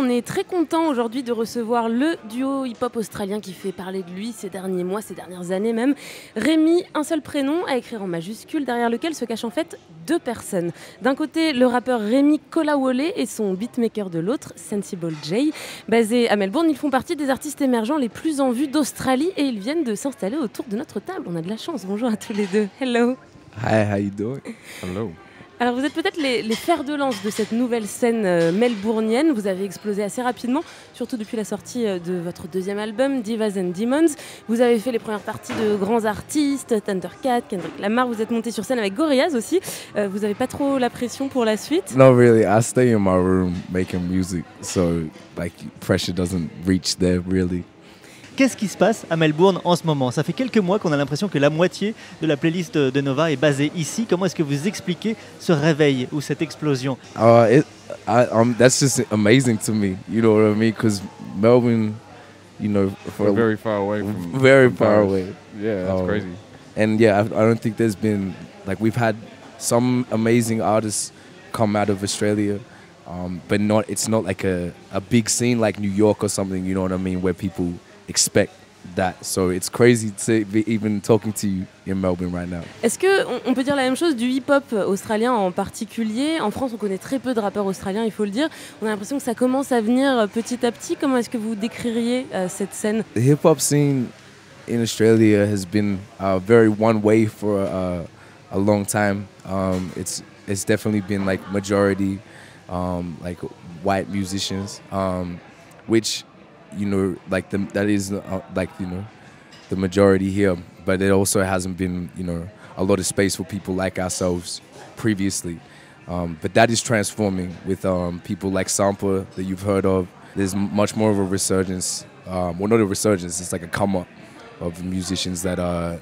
On est très content aujourd'hui de recevoir le duo hip-hop australien qui fait parler de lui ces derniers mois, ces dernières années même. Remi, un seul prénom à écrire en majuscule, derrière lequel se cachent en fait deux personnes. D'un côté, le rappeur Remi Kolawole et son beatmaker de l'autre, Sensible J. Basés à Melbourne, ils font partie des artistes émergents les plus en vue d'Australie et ils viennent de s'installer autour de notre table. On a de la chance. Bonjour à tous les deux. Hello. Hi, how you doing? Hello. Alors vous êtes peut-être les fers de lance de cette nouvelle scène melbournienne. Vous avez explosé assez rapidement, surtout depuis la sortie de votre deuxième album, Divas and Demons. Vous avez fait les premières parties de grands artistes, Thundercat, Kendrick Lamar. Vous êtes monté sur scène avec Gorillaz aussi. Vous n'avez pas trop la pression pour la suite? Not really. I stay in my room making music, so like pressure doesn't reach there really. Qu'est-ce qui se passe à Melbourne en ce moment? Ça fait quelques mois qu'on a l'impression que la moitié de la playlist de Nova est basée ici. Comment est-ce que vous expliquez ce réveil ou cette explosion? That's just amazing to me. You know what I mean? Because Melbourne, you know, we're very far away from very far Paris. away. Yeah, that's crazy. And yeah, I don't think there's been like we've had some amazing artists come out of Australia, but it's not like a big scene like New York or something. You know what I mean? Where people expect that. So it's crazy to be even talking to you in Melbourne right now. Est-ce qu'on peut dire la même chose du hip-hop australien en particulier? En France, on connaît très peu de rappeurs australiens, il faut le dire. On a l'impression que ça commence à venir petit à petit. Comment est-ce que vous décririez cette scène? The hip-hop scene in Australia has been very one way for a long time. It's definitely been like majority like white musicians, which you know, like that is like, you know, the majority here, but it also hasn't been, you know, a lot of space for people like ourselves previously. But that is transforming with people like Sampa that you've heard of. There's much more of a resurgence. Well, not a resurgence, it's like a come up of musicians that are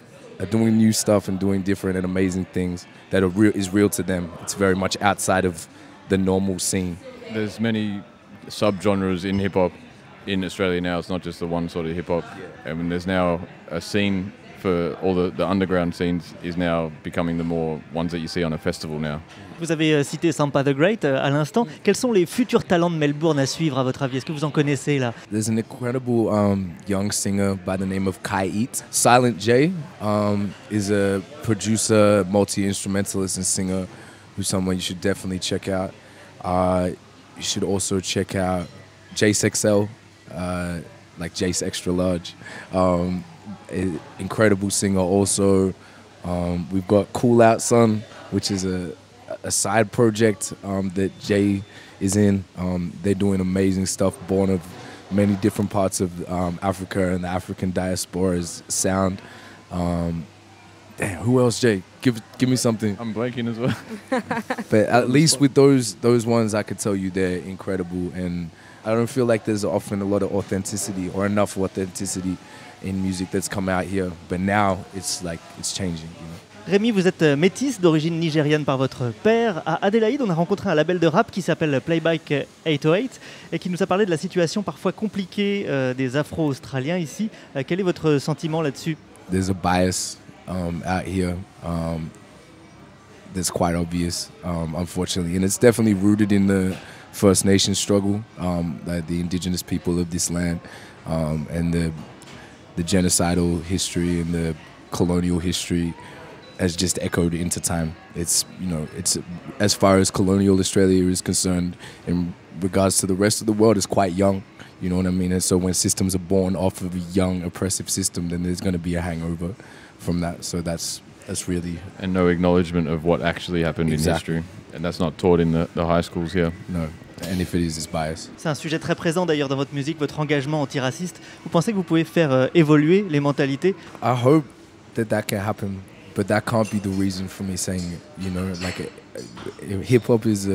doing new stuff and doing different and amazing things that is real to them. It's very much outside of the normal scene. There's many subgenres in hip hop in Australia now. It's not just the one sort of hip hop. I mean, there's now a scene for all the underground scenes is now becoming the more ones that you see on a festival now. Vous avez cité Sampa the Great à l'instant. Quels sont les futurs talents de Melbourne à suivre à votre avis? Est-ce que vous en connaissez là? There's an incredible young singer by the name of Kai Eat. Silent J is a producer, multi-instrumentalist and singer who's someone you should definitely check out. You should also check out Jace XL, like Jace Extra Large. Incredible singer also. We've got Cool Out Son, which is a side project that Jay is in. They're doing amazing stuff, born of many different parts of Africa and the African diaspora's sound. Damn, who else, Jay? Give me something. I'm blanking as well. But at least with those ones, I could tell you they're incredible, and I don't feel like there's often a lot of authenticity or enough authenticity in music that's come out here. But now it's like it's changing, you know. Remi, vous êtes métisse d'origine nigériane par votre père. À Adélaïde, on a rencontré un label de rap qui s'appelle Playback 808 et qui nous a parlé de la situation parfois compliquée des Afro-Australiens ici. Quel est votre sentiment là-dessus? There's a bias out here that's quite obvious, unfortunately, and it's definitely rooted in the First Nation struggle, like the indigenous people of this land, and the genocidal history and the colonial history has just echoed into time. It's, you know, it's as far as colonial Australia is concerned in regards to the rest of the world, it's quite young. You know what I mean? And so when systems are born off of a young oppressive system, then there's going to be a hangover from that. So that's really... And no acknowledgement of what actually happened in history. And that's not taught in the high schools here. No. And if it is, it's biased. C'est un sujet très présent d'ailleurs dans votre musique, votre engagement antiraciste. Vous pensez que vous pouvez faire évoluer les mentalités? I hope that can happen, but that can't be the reason for me saying it. You know, like hip-hop is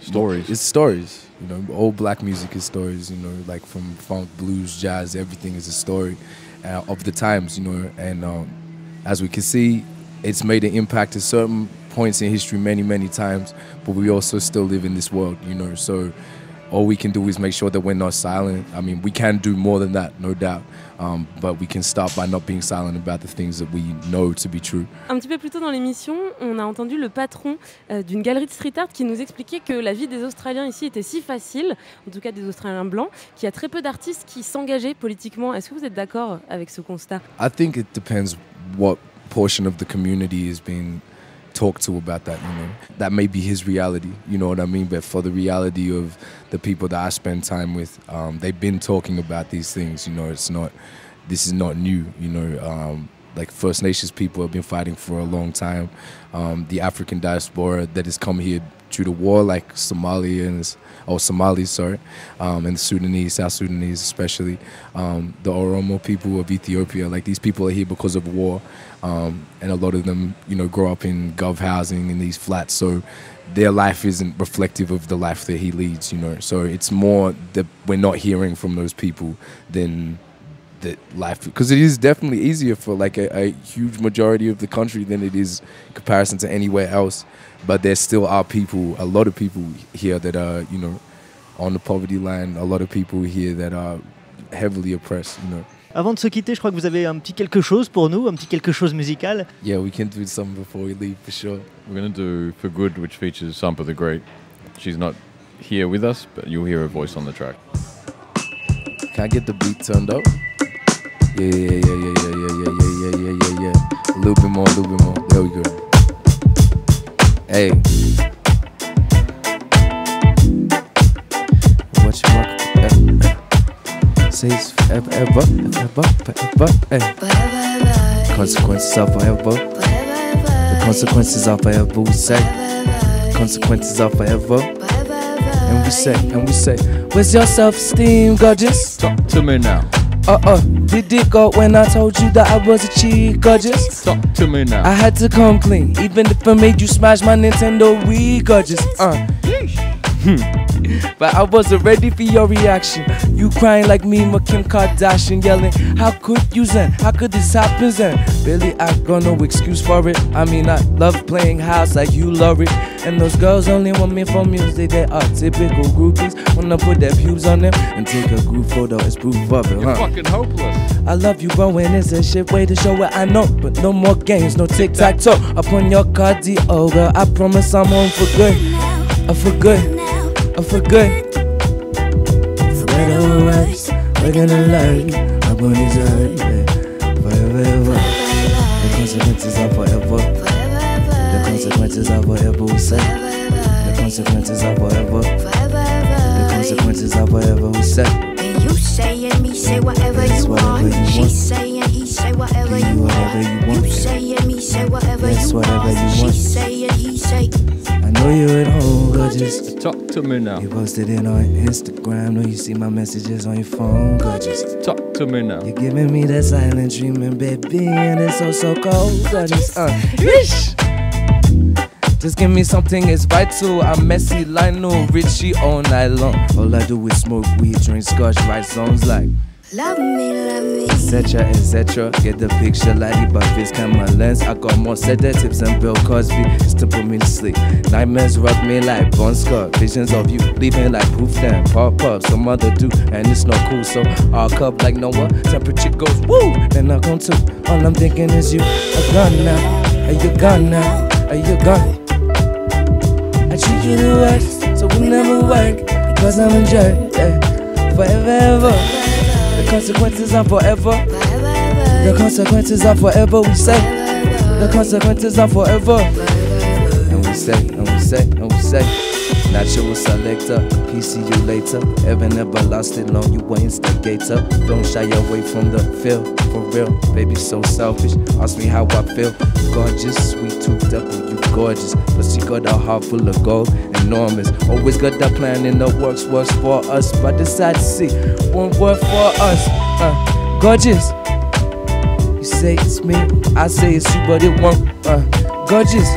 stories. It's stories. You know, old black music is stories. You know, like from funk, blues, jazz, everything is a story of the times. You know, and as we can see, it's made an impact at certain points in history many times, but we also still live in this world, you know, so all we can do is make sure that we're not silent. I mean, we can do more than that, no doubt. But we can start by not being silent about the things that we know to be true. Un petit peu plus tôt dans l'émission, on a entendu le patron d'une galerie de street art qui nous expliquait que la vie des Australiens ici était si facile, en tout cas des Australiens blancs, qu'il y a très peu d'artistes qui s'engageaient politiquement. Est-ce que vous êtes d'accord avec ce constat? I think it depends what portion of the community is being talked to about that, you know. That may be his reality, you know what I mean? But for the reality of the people that I spend time with, they've been talking about these things, you know. This is not new, you know. Like First Nations people have been fighting for a long time. The African diaspora that has come here due to war, like Somalis, and the Sudanese, South Sudanese especially. The Oromo people of Ethiopia, like these people are here because of war. And a lot of them, you know, grow up in gov housing in these flats. So their life isn't reflective of the life that he leads, you know. So it's more that we're not hearing from those people than that life, because it is definitely easier for like a huge majority of the country than it is in comparison to anywhere else. But there still are people, a lot of people here that are, you know, on the poverty line, a lot of people here that are heavily oppressed, you know. Avant de se quitter, je crois que vous avez un petit quelque chose pour nous, un petit quelque chose musical. Yeah, we can do something before we leave for sure. We're going to do For Good, which features Sampa the Great. She's not here with us, but you'll hear her voice on the track. Can I get the beat turned up? Yeah. A little bit more. There we go. Hey. What you want? Says forever. Hey. Consequences are forever. The consequences are forever. We say. Consequences are forever. And we say, where's your self-esteem, gorgeous? Talk to me now. Did it go when I told you that I was a cheat, gorgeous? Talk to me now. I had to come clean, even if I made you smash my Nintendo Wii, gorgeous. But I wasn't ready for your reaction. You crying like me, my Kim Kardashian, yelling, how could you Zen? How could this happen Zen? Really, I got no excuse for it. I mean, I love playing house like you love it. And those girls only want me for music. They are typical groupies. Wanna put their pubes on them and take a group photo as proof of it. You're fucking hopeless. I love you, bro, and it's a shit way to show what I know. But no more games, no tic-tac-toe. Upon your cardio, girl, I promise I'm home for good. For good. For good. For better or worse, we're gonna learn. I'm gonna deserve it forever. The consequences are forever. The consequences are forever. We say. The consequences are forever. The consequences are forever. We say. And you say and me say whatever you want. She say and he say whatever you want. You say and me say whatever you want. She say and he say. I know you're at home, gorgeous. Talk to me now. You posted it on Instagram. Know you see my messages on your phone, gorgeous. Talk to me now. You're giving me that silent treatment, baby, and it's so cold, gorgeous. Yeesh. Just give me something, it's vital. I'm messy, Lionel Richie all night long. All I do is smoke weed, drink scotch, write songs like love me, etc. Get the picture, laddie, but this camera lens. I got more sedatives than Bill Cosby just to put me to sleep. Nightmares rock me like Bon Scott. Visions of you leaving like proof then pop up some other dude, and it's not cool. So arc up like Noah, temperature goes woo. Then I come to, all I'm thinking is you are gone now. Are you gone now? Are you gone? I treat you the worst, so we never work because I'm a jerk. Forever. The consequences are forever. The consequences are forever. We say. The consequences are forever. And we say. Natural selector, peace see you later. Ever never lost it long, you were instigator. Don't shy away from the feel, for real. Baby so selfish, ask me how I feel. Gorgeous, sweet tooth double, you gorgeous. Plus you got a heart full of gold, enormous. Always got that plan in the works for us. But decide to see, won't work for us. Gorgeous. You say it's me, I say it's you, but it won't. Gorgeous.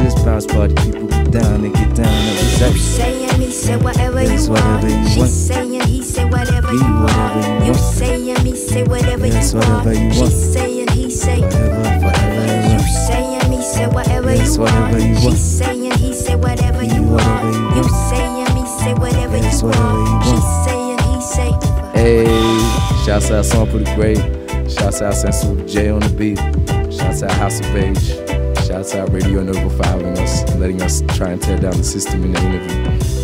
Just bounce party people down and get down and you say and me say whatever you want. She say and he say whatever you want. You say and me say whatever you want. She say and he say forever. You say and me say whatever you want. She say and he say whatever you want. You say and me say whatever you Yes, whatever you She want. saying, he say. Hey, shouts out Song Pretty Great. Shouts out Sensible J on the beat. Shouts out House of Beige. Shouts out Radio Nova for having us and letting us try and tear down the system in the interview.